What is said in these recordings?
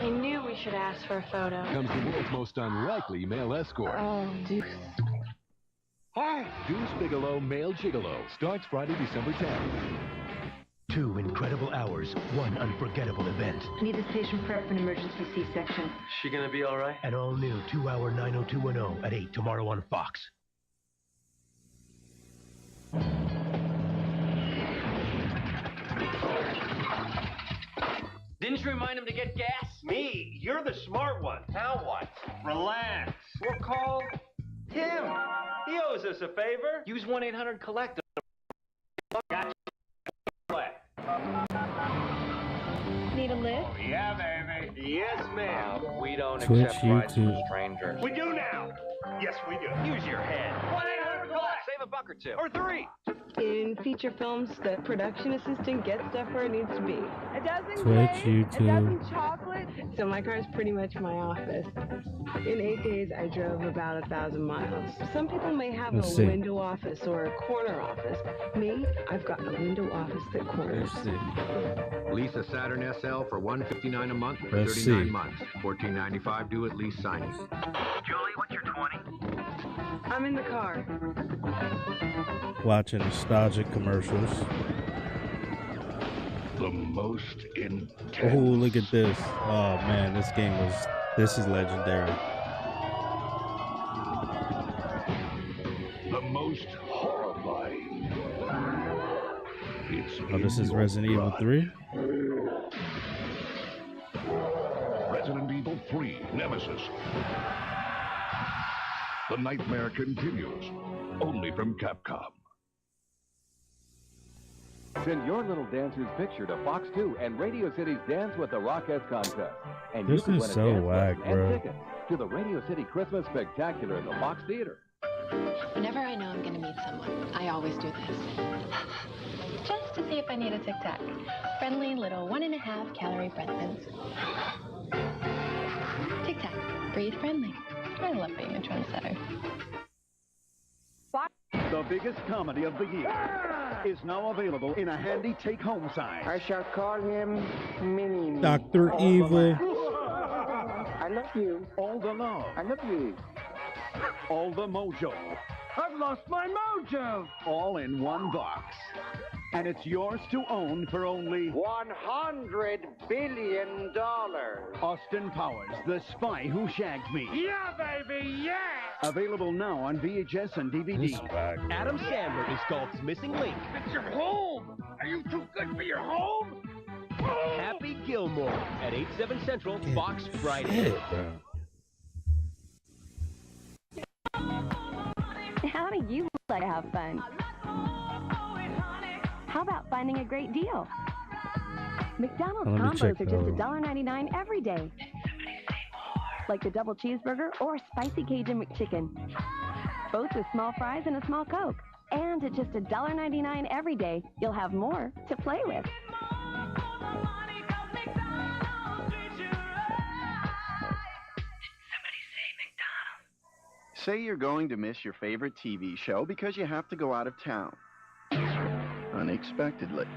I knew we should ask for a photo. Comes the world's most unlikely male escort. Oh, Deuce. Hi! Deuce Bigelow, Male Gigolo. Starts Friday, December 10th. 2 incredible hours, 1 unforgettable event. I need this patient prepped for an emergency C-section. She gonna be all right? An all-new 2-hour 90210 at 8 tomorrow on Fox. Didn't you remind him to get gas? Me? You're the smart one. Now what? Relax. We'll call him. He owes us a favor. Use 1-800-COLLECT. Gotcha. Need a lift? Oh, yeah, baby. Yes, ma'am. We don't Twitch, accept rides from YouTube. strangers. We do now. Yes, we do. Use your head. 1-800-COLLECT. Save $1 or $2. Or 3. In feature films, the production assistant gets stuff where it needs to be. A dozen Twitch, grapes, YouTube. a dozen chocolate. So my car is pretty much my office. In 8 days, I drove about 1,000 miles. Some people may have Let's a see. window office or a corner office. Me, I've got a window office that corners. Let's see. Lease a Saturn SL for $159 a month for Let's 39 see. months. $14.95 due at lease signing. Julie, what's your 20? I'm in the car. Watching nostalgic commercials. The most intense. Oh, look at this. Oh man, this is legendary. The most horrifying. It's Oh, this in is your Resident Evil blood. 3. Resident Evil 3 Nemesis. The nightmare continues. Only from Capcom. Send your little dancer's picture to Fox 2 and Radio City's Dance with the Rockettes contest. And This you can is win a so dance whack, button bro. and tickets to the Radio City Christmas Spectacular in the Fox Theater. Whenever I know I'm going to meet someone, I always do this. Just to see if I need a Tic Tac. Friendly little 1.5 calorie breath mints. Tic Tac. Breathe friendly. I love being a trendsetter. The biggest comedy of the year is now available in a handy take-home size. I shall call him Mini. Dr. Evil. I love you. All the love. I love you. All the mojo. I've lost my mojo. All in one box. And it's yours to own for only $100 billion. Austin Powers, The Spy Who Shagged Me. Yeah, baby, yeah. Available now on VHS and This DVD. whack. Adam Sandler is Galt's missing link. It's your home. Are you too good for your home? Happy Gilmore at 8/7 Central, Fox Friday. Shit, bro. How do you like to have fun? How about finding a great deal? McDonald's Let me combos check are just the- $1.99 every day. Like the double cheeseburger or spicy Cajun McChicken. Both with small fries and a small Coke. And at just $1.99 every day, you'll have more to play with. Say you're going to miss your favorite TV show because you have to go out of town. Unexpectedly.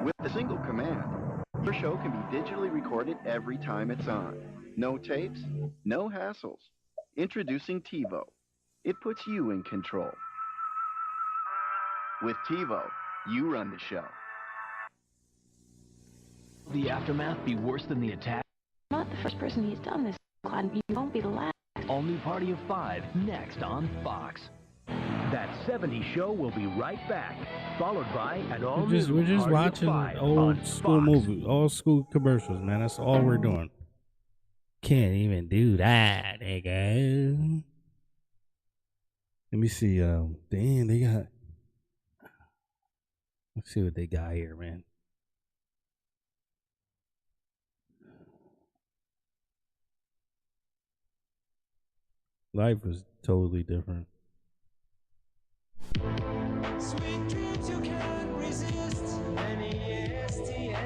With a single command, your show can be digitally recorded every time it's on. No tapes, no hassles. Introducing TiVo. It puts you in control. With TiVo, you run the show. The aftermath be worse than the attack? Not the first person he's done this, Clyde. You won't be the last. All new Party of 5 next on Fox. That 70s show will be right back, followed by an all new We're just Party of watching 5 on old school Fox. movies, old school commercials, man. That's all we're doing. Can't even do that, nigga. Let me see. Damn, they got. Let's see what they got here, man. Life was totally different. Sweet dreams you can't resist. N-E-S-T-L-E-S.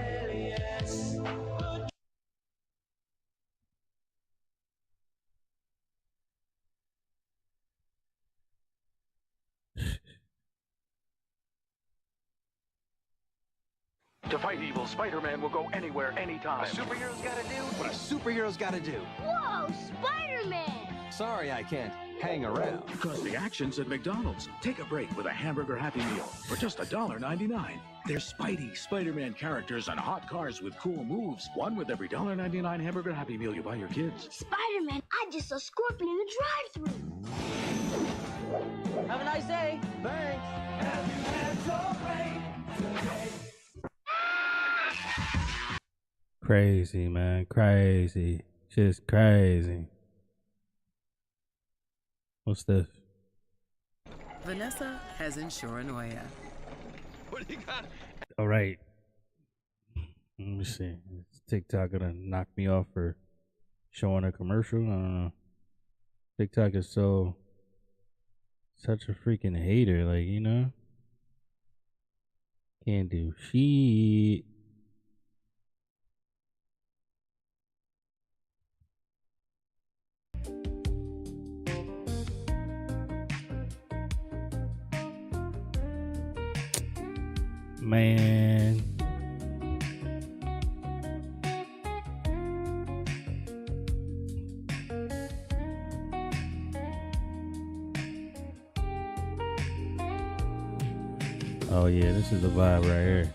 To fight evil, Spider-Man will go anywhere, anytime. Superheroes gotta do what a superhero's gotta do. Whoa, Spider-Man! Sorry, I can't hang around. Because the action's at McDonald's. Take a break with a hamburger Happy Meal for just $1.99. There's Spidey, Spider-Man characters, and hot cars with cool moves. One with every $1.99 hamburger Happy Meal you buy your kids. Spider-Man, I just saw Scorpion in the drive-thru. Have a nice day. Thanks. Have you had your break today? Crazy, man. Crazy. Just crazy. What's this? Vanessa has insuranoia. What do you got? All right. Let me see. Is TikTok gonna knock me off for showing a commercial? I don't know. TikTok is such a freaking hater, like, you know? Can't do shit. Man. Oh yeah, this is the vibe right here.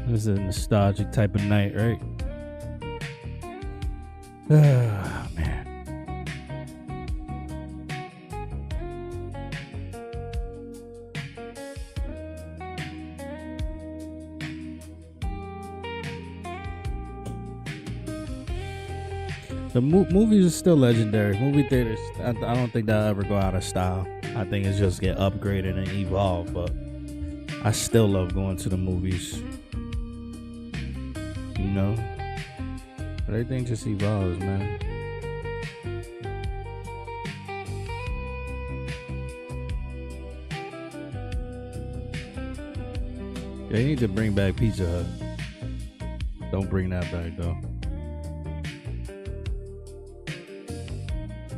This is a nostalgic type of night, right? Ah, man. The movies are still legendary. Movie theaters, I don't think they'll ever go out of style. I think it's just get upgraded and evolve, but I still love going to the movies. You know? But everything just evolves, man. They need to bring back Pizza Hut. Don't bring that back, though.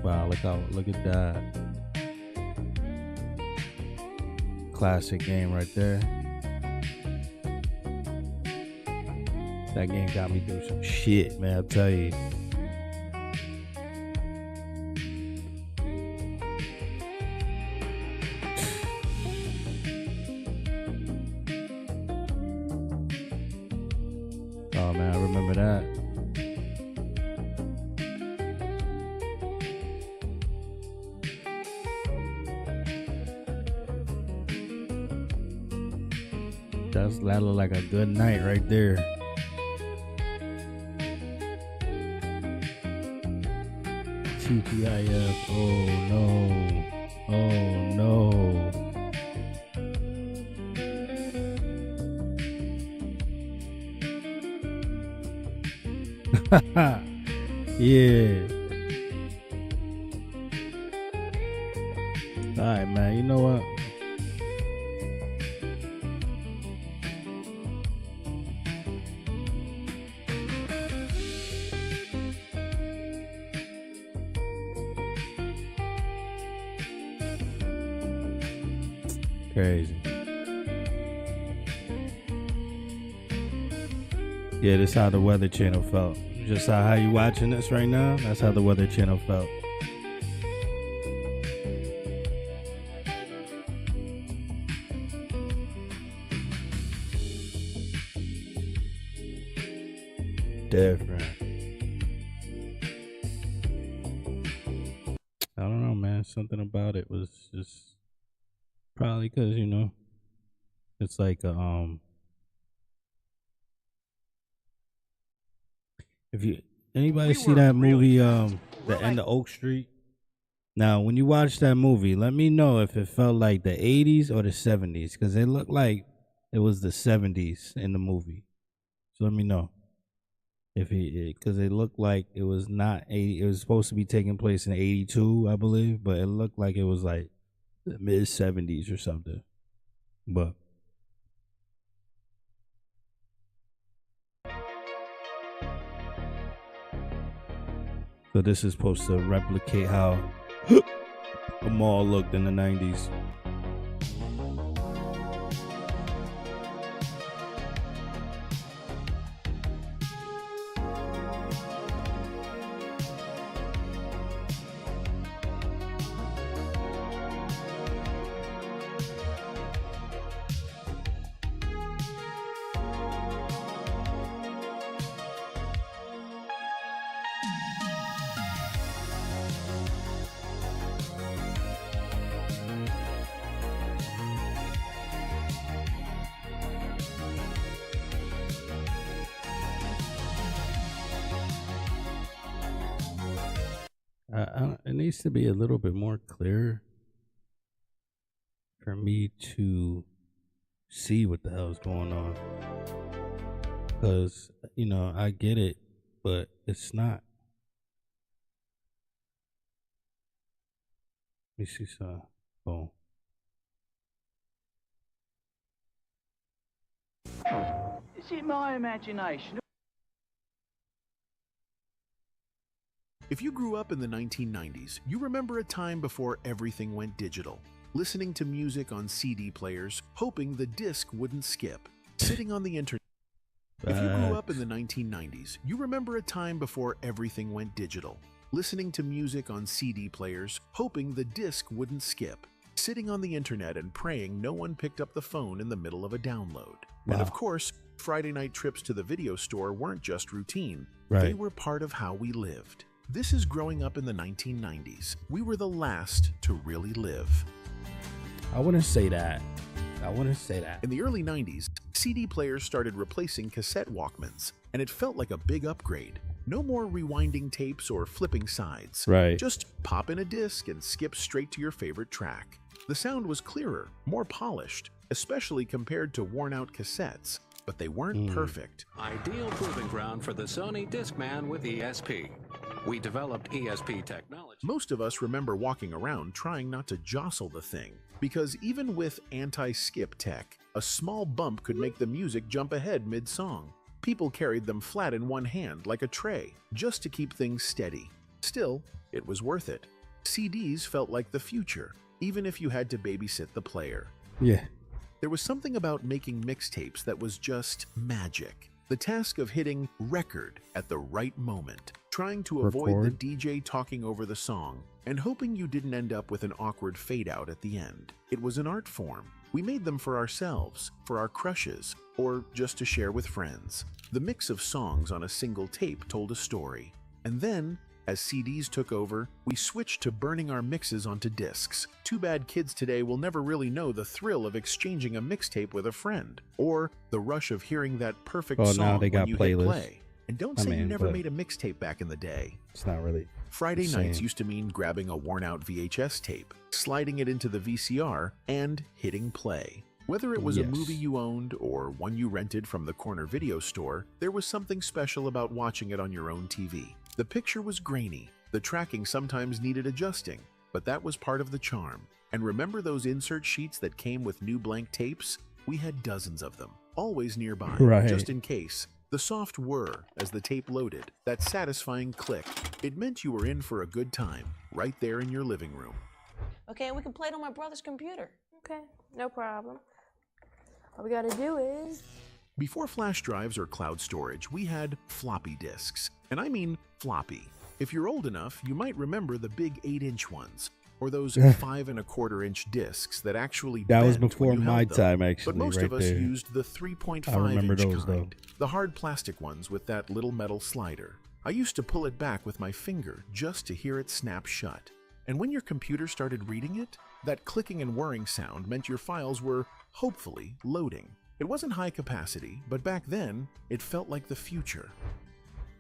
Wow, look at that. Classic game right there. That game got me through some shit, man, I'll tell you. Oh man, I remember that. That look like a good night right there. TGIF. Oh no. Oh no. Yeah. Alright, man. You know what? Crazy. Yeah, this is how the Weather Channel felt. Just how you watching this right now, that's how the Weather Channel felt. Different. I don't know, man. Something about it was just probably because, you know, it's like if you anybody see that movie The End of Oak Street? Now, when you watch that movie, let me know if it felt like the 80s or the 70s, because it looked like it was the 70s in the movie. So let me know if because it looked like it was not 80. It was supposed to be taking place in 82, I believe, but it looked like it was like the mid 70s or something. But so this is supposed to replicate how a mall looked in the 90s. It needs to be a little bit more clear for me to see what the hell's going on. Because, you know, I get it, but it's not. Let me see some. Oh. Is it my imagination? If you grew up in the 1990s, you remember a time before everything went digital. Listening to music on CD players, hoping the disc wouldn't skip. Sitting on the internet. If you grew up in the 1990s, you remember a time before everything went digital. Listening to music on CD players, hoping the disc wouldn't skip. Sitting on the internet and praying no one picked up the phone in the middle of a download. Wow. And of course, Friday night trips to the video store weren't just routine. Right. They were part of how we lived. This is growing up in the 1990s. We were the last to really live. I wouldn't say that. I wouldn't say that. In the early 90s, CD players started replacing cassette Walkmans, and it felt like a big upgrade. No more rewinding tapes or flipping sides. Right. Just pop in a disc and skip straight to your favorite track. The sound was clearer, more polished, especially compared to worn-out cassettes, but they weren't perfect. Ideal proving ground for the Sony Discman with ESP. We developed ESP technology. Most of us remember walking around trying not to jostle the thing, because even with anti-skip tech, a small bump could make the music jump ahead mid-song. People carried them flat in one hand like a tray, just to keep things steady. Still, it was worth it. CDs felt like the future, even if you had to babysit the player. Yeah. There was something about making mixtapes that was just magic. The task of hitting record at the right moment, trying to avoid the DJ talking over the song, and hoping you didn't end up with an awkward fade out at the end. It was an art form. We made them for ourselves, for our crushes, or just to share with friends. The mix of songs on a single tape told a story. And then, as CDs took over, we switched to burning our mixes onto discs. Too bad kids today will never really know the thrill of exchanging a mixtape with a friend, or the rush of hearing that perfect song now they got when you playlists. hit play. And don't say you never made a mixtape back in the day. It's not really. Friday the nights same. used to mean grabbing a worn-out VHS tape, sliding it into the VCR, and hitting play. Whether it was a movie you owned or one you rented from the corner video store, there was something special about watching it on your own TV. The picture was grainy. The tracking sometimes needed adjusting, but that was part of the charm. And remember those insert sheets that came with new blank tapes? We had dozens of them, always nearby, Right. just in case. The soft whir as the tape loaded, that satisfying click, it meant you were in for a good time, right there in your living room. Okay, we can play it on my brother's computer. Okay, no problem. All we gotta do is... Before flash drives or cloud storage, we had floppy disks. And I mean floppy. If you're old enough, you might remember the big 8-inch ones, or those 5.25-inch discs that actually That was bent when before you my held them. time, actually, But most right of us there. used the 3.5-inch I remember those, kind, the hard plastic ones with that little metal slider. I used to pull it back with my finger just to hear it snap shut. And when your computer started reading it, that clicking and whirring sound meant your files were, hopefully, loading. It wasn't high capacity, but back then, it felt like the future.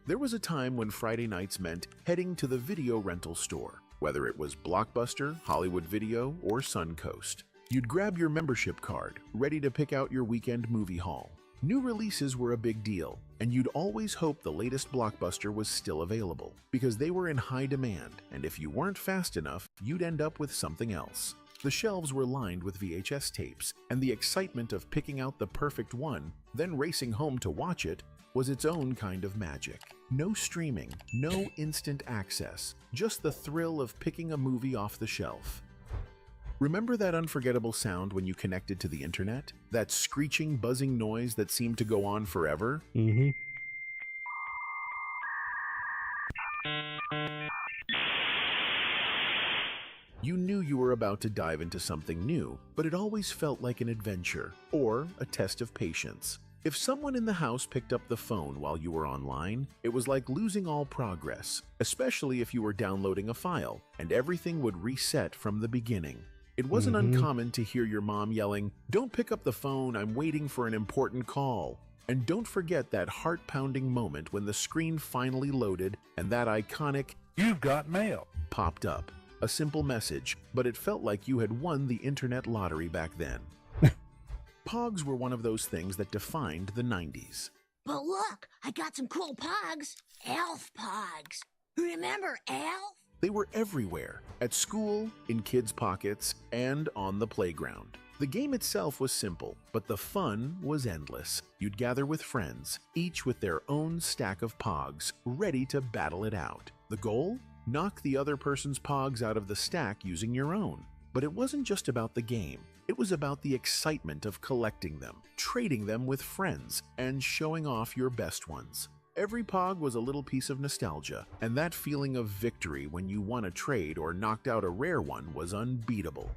There was a time when Friday nights meant heading to the video rental store, whether it was Blockbuster, Hollywood Video, or Suncoast. You'd grab your membership card, ready to pick out your weekend movie haul. New releases were a big deal, and you'd always hope the latest blockbuster was still available, because they were in high demand, and if you weren't fast enough, you'd end up with something else. The shelves were lined with VHS tapes, and the excitement of picking out the perfect one, then racing home to watch it, was its own kind of magic. No streaming, no instant access, just the thrill of picking a movie off the shelf. Remember that unforgettable sound when you connected to the internet? That screeching, buzzing noise that seemed to go on forever? Mm-hmm. You knew you were about to dive into something new, but it always felt like an adventure or a test of patience. If someone in the house picked up the phone while you were online, it was like losing all progress, especially if you were downloading a file and everything would reset from the beginning. It wasn't uncommon to hear your mom yelling, "Don't pick up the phone, I'm waiting for an important call." And don't forget that heart-pounding moment when the screen finally loaded and that iconic "You've got mail" popped up. A simple message, but it felt like you had won the internet lottery back then. Pogs were one of those things that defined the 90s. But look, I got some cool Pogs. Elf Pogs. Remember Elf? They were everywhere, at school, in kids' pockets, and on the playground. The game itself was simple, but the fun was endless. You'd gather with friends, each with their own stack of Pogs, ready to battle it out. The goal? Knock the other person's Pogs out of the stack using your own. But it wasn't just about the game. It was about the excitement of collecting them, trading them with friends, and showing off your best ones. Every Pog was a little piece of nostalgia, and that feeling of victory when you won a trade or knocked out a rare one was unbeatable.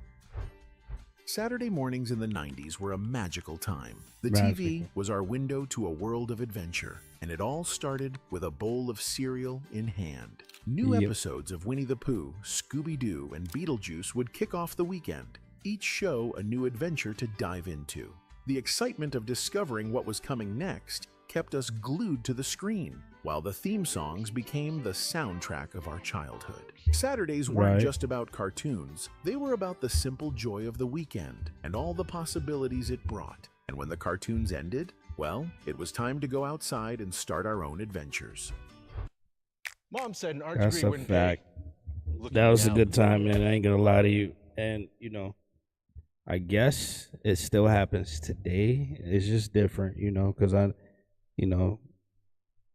Saturday mornings in the 90s were a magical time. The TV was our window to a world of adventure, and it all started with a bowl of cereal in hand. New episodes of Winnie the Pooh, Scooby-Doo, and Beetlejuice would kick off the weekend, each show a new adventure to dive into. The excitement of discovering what was coming next kept us glued to the screen, while the theme songs became the soundtrack of our childhood. Saturdays weren't just about cartoons, they were about the simple joy of the weekend and all the possibilities it brought. And when the cartoons ended, well, it was time to go outside and start our own adventures. Mom said an art That's degree a wouldn't fact. pay. That was a good time, man. I ain't gonna lie to you. And, you know, I guess it still happens today. It's just different, you know, because you know,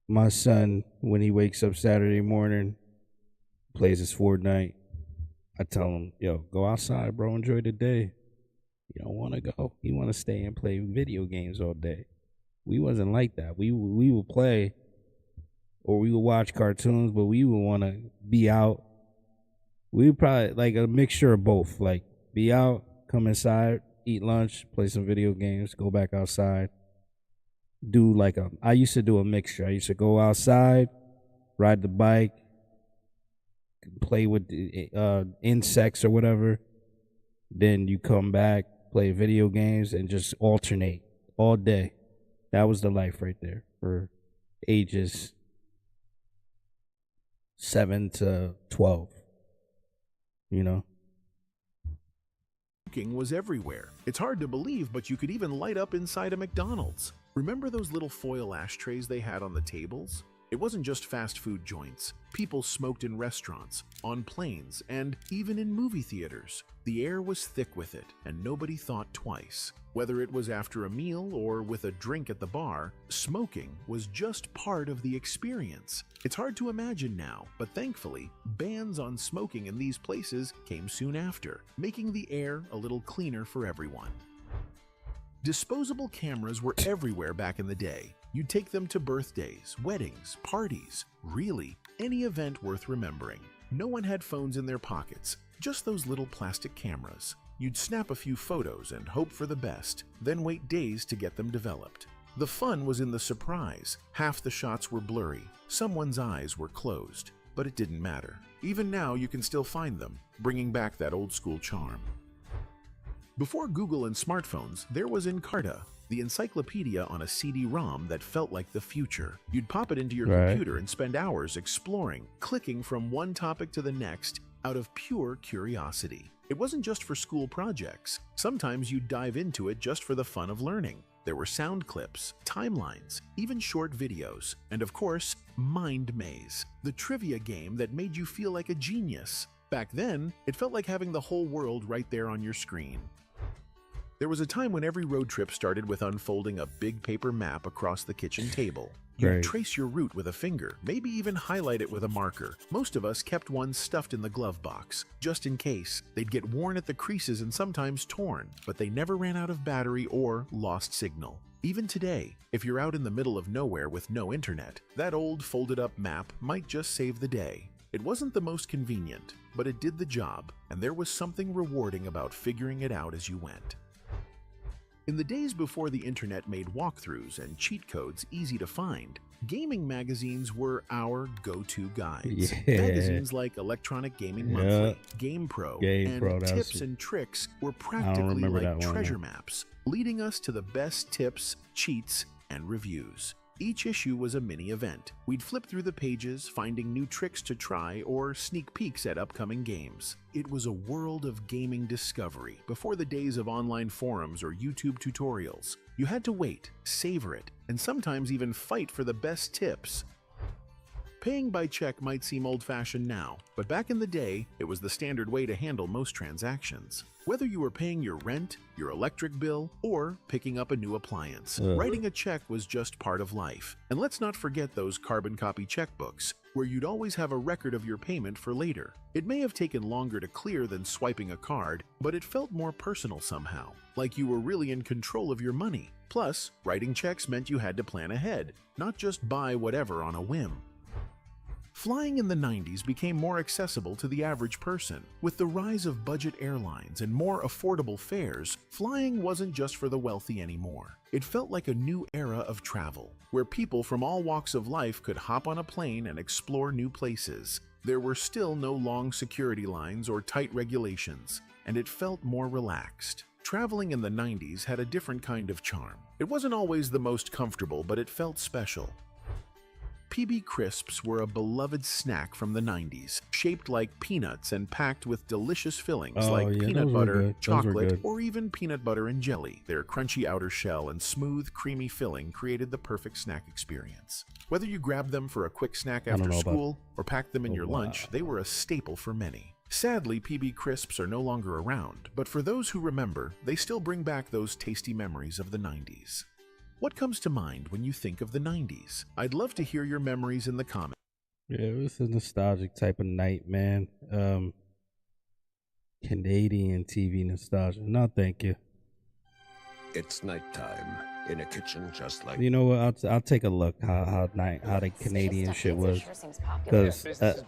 my son, when he wakes up Saturday morning, plays his Fortnite, I tell him, yo, go outside, bro, enjoy the day. You don't want to go. You want to stay and play video games all day. We wasn't like that. We would play or we would watch cartoons, but we would want to be out. We would probably like a mixture of both, like be out, come inside, eat lunch, play some video games, go back outside. Do like I used to do a mixture. I used to go outside, ride the bike, play with insects or whatever. Then you come back, play video games, and just alternate all day. That was the life right there for ages 7 to 12. You know? Smoking was everywhere. It's hard to believe, but you could even light up inside a McDonald's. Remember those little foil ashtrays they had on the tables? It wasn't just fast food joints. People smoked in restaurants, on planes, and even in movie theaters. The air was thick with it, and nobody thought twice. Whether it was after a meal or with a drink at the bar, smoking was just part of the experience. It's hard to imagine now, but thankfully, bans on smoking in these places came soon after, making the air a little cleaner for everyone. Disposable cameras were everywhere back in the day. You'd take them to birthdays, weddings, parties, really, any event worth remembering. No one had phones in their pockets, just those little plastic cameras. You'd snap a few photos and hope for the best, then wait days to get them developed. The fun was in the surprise. Half the shots were blurry, someone's eyes were closed, but it didn't matter. Even now you can still find them, bringing back that old school charm. Before Google and smartphones, there was Encarta, the encyclopedia on a CD-ROM that felt like the future. You'd pop it into your computer and spend hours exploring, clicking from one topic to the next out of pure curiosity. It wasn't just for school projects. Sometimes you'd dive into it just for the fun of learning. There were sound clips, timelines, even short videos, and of course, Mind Maze, the trivia game that made you feel like a genius. Back then, it felt like having the whole world right there on your screen. There was a time when every road trip started with unfolding a big paper map across the kitchen table. You'd Right. trace your route with a finger, maybe even highlight it with a marker. Most of us kept one stuffed in the glove box, just in case. They'd get worn at the creases and sometimes torn, but they never ran out of battery or lost signal. Even today, if you're out in the middle of nowhere with no internet, that old folded-up map might just save the day. It wasn't the most convenient, but it did the job, and there was something rewarding about figuring it out as you went. In the days before the internet made walkthroughs and cheat codes easy to find, gaming magazines were our go-to guides. Yeah. Magazines like Electronic Gaming Yeah. Monthly, GamePro, GamePro, and that's Tips it. and Tricks were I don't practically remember like that one, treasure though. maps, leading us to the best tips, cheats, and reviews. Each issue was a mini event. We'd flip through the pages, finding new tricks to try or sneak peeks at upcoming games. It was a world of gaming discovery before the days of online forums or YouTube tutorials. You had to wait, savor it, and sometimes even fight for the best tips. Paying by check might seem old-fashioned now, but back in the day, it was the standard way to handle most transactions. Whether you were paying your rent, your electric bill, or picking up a new appliance, Ugh. writing a check was just part of life. And let's not forget those carbon copy checkbooks, where you'd always have a record of your payment for later. It may have taken longer to clear than swiping a card, but it felt more personal somehow, like you were really in control of your money. Plus, writing checks meant you had to plan ahead, not just buy whatever on a whim. Flying in the 90s became more accessible to the average person. With the rise of budget airlines and more affordable fares, flying wasn't just for the wealthy anymore. It felt like a new era of travel, where people from all walks of life could hop on a plane and explore new places. There were still no long security lines or tight regulations, and it felt more relaxed. Traveling in the 90s had a different kind of charm. It wasn't always the most comfortable, but it felt special. PB Crisps were a beloved snack from the 90s, shaped like peanuts and packed with delicious fillings Oh, like yeah, peanut those were butter, good. Those were chocolate, good. or even peanut butter and jelly. Their crunchy outer shell and smooth, creamy filling created the perfect snack experience. Whether you grabbed them for a quick snack I don't after know about- school or packed them in Oh, your wow. lunch, they were a staple for many. Sadly, PB Crisps are no longer around, but for those who remember, they still bring back those tasty memories of the 90s. What comes to mind when you think of the 90s? I'd love to hear your memories in the comments. Yeah, it was a nostalgic type of night, man. Canadian TV nostalgia. No, thank you. It's nighttime in a kitchen just like You know what? I'll take a look how the Canadian shit was, because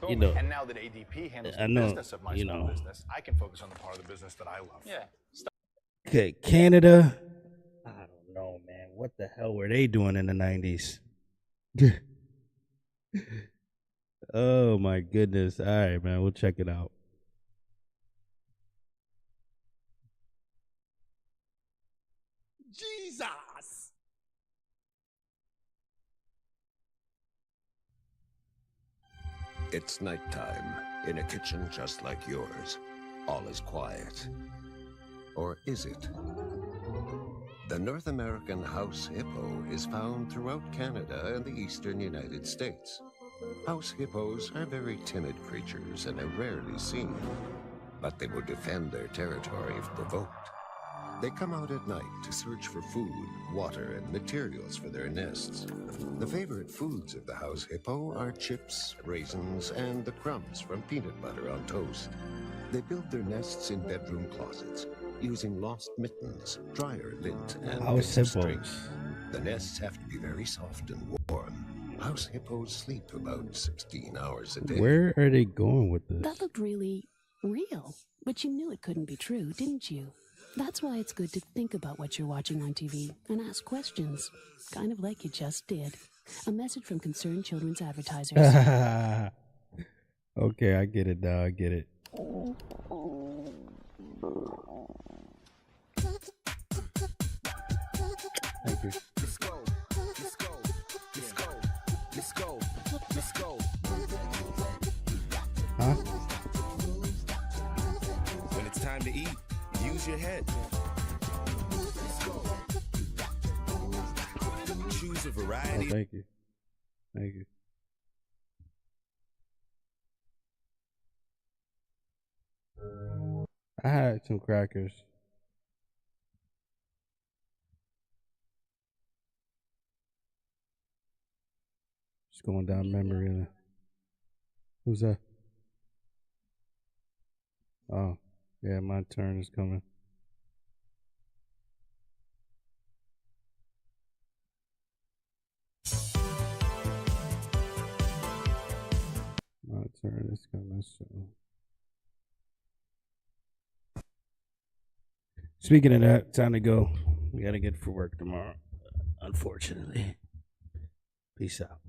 you know, And now that ADP handles I the know, business of my you small know. business, I can focus on the part of the business that I love. Yeah. okay, Canada. I don't know, man. What the hell were they doing in the 90s? Oh my goodness! All right, man. We'll check it out. Jesus! It's nighttime in a kitchen just like yours. All is quiet. Or is it? The North American house hippo is found throughout Canada and the eastern United States. House hippos are very timid creatures and are rarely seen, but they will defend their territory if provoked. They come out at night to search for food, water, and materials for their nests. The favorite foods of the house hippo are chips, raisins, and the crumbs from peanut butter on toast. They build their nests in bedroom closets, using lost mittens, dryer lint, and House bits of string. hippos. The nests have to be very soft and warm. House hippos sleep about 16 hours a day. Where are they going with this? That looked really real, but you knew it couldn't be true, didn't you? That's why it's good to think about what you're watching on TV and ask questions, kind of like you just did. A message from Concerned Children's Advertisers. Okay, I get it now. I get it. Thank you. Let's go. Let's go. Let's go. Let's go. Let's go. Huh? When it's time to eat, use your head. Choose a Oh, variety. thank you. Thank you. I had some crackers. going down memory lane. Who's that? Oh, yeah, my turn is coming. My turn is coming soon. Speaking of that, time to go. We gotta get for work tomorrow, unfortunately. Peace out.